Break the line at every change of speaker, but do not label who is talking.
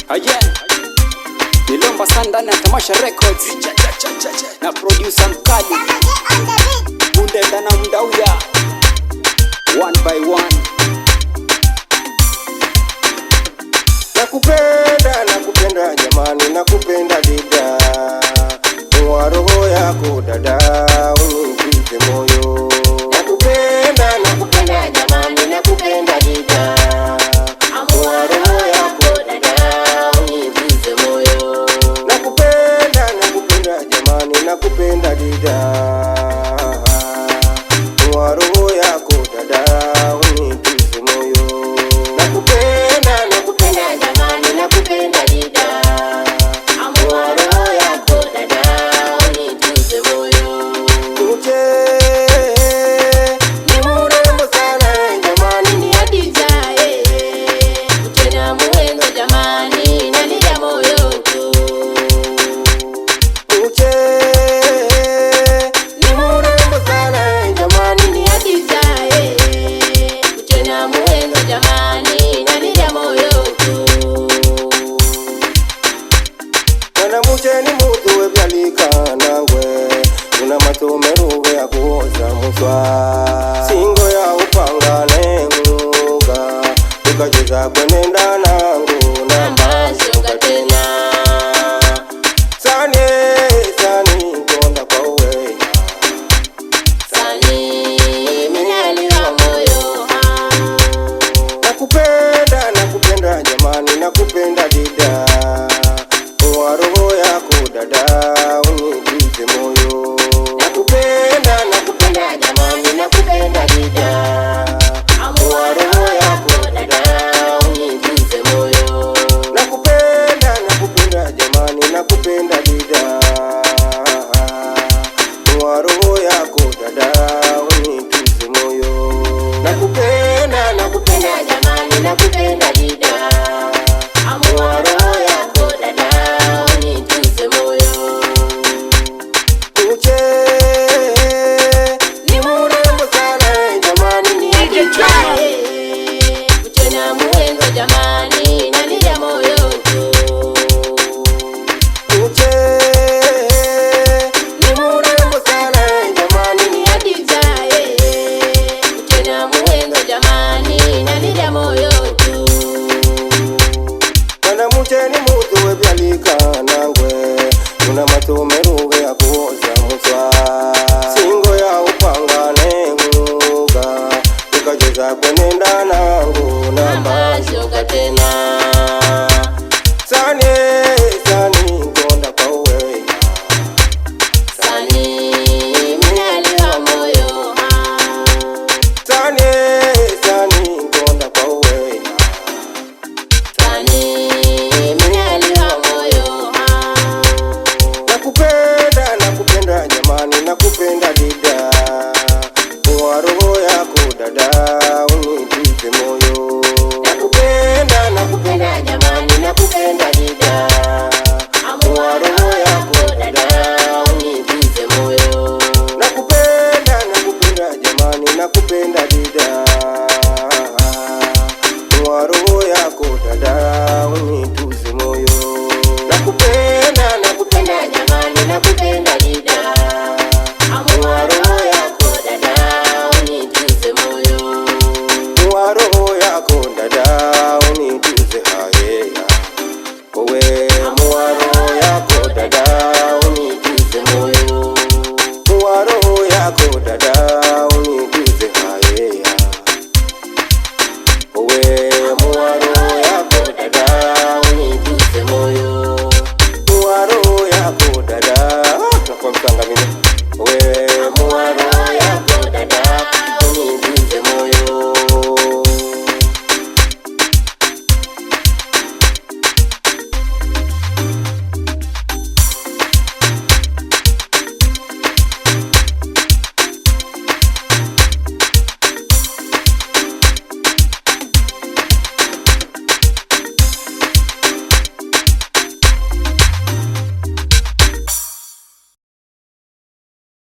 Again Nilomba Sanda na Tamasha Records na producer mkali Mundenda na Mdauya one by one.
Nakupenda jamani, nakupenda dida, kwa roho yako dada unipe moyo. Nakupenda jamani, nakupenda dida, kwa roho yako dada unipe moyo. Nakupenda jamani, nakupenda dida, kwa roho yako dada unipe moyo. Nakupenda jamani, nakupenda dida, kwa roho yako dada unipe moyo. Ni mrembo sana jamani, ni Hadija tena mwenzo jamani, na ni ya moyo tu. Ni mrembo sana jamani, ni Hadija tena mwenzo jamani, na ni ya moyo tu. Mwanamke ni mtu webyalika nangwe, una matomeruwe ya kuoza muswa. Singo ya upanga nenguga, ukajeza kwenenda nangu na mbashoga tena. Sani konda kwa uwe Sani minaliwa moyo. Nakupenda jamani, nakupenda dida, kwa roho yako dada unipe moyo. Nakupenda jamani, nakupenda dida, kwa roho yako dada unipe moyo. Nakupenda jamani, nakupenda dida, kwa roho yako dada unipe moyo. Nakupenda jamani, nakupenda dida, kwa roho yako dada unipe moyo. Ni mrembo sana jamani, ni Hadija tena mwenzo jamani, na ni ya moyo tu. Ni mrembo sana jamani, ni Hadija tena mwenzo jamani, na ni ya moyo tu. Mwanamke ni mtu webyalika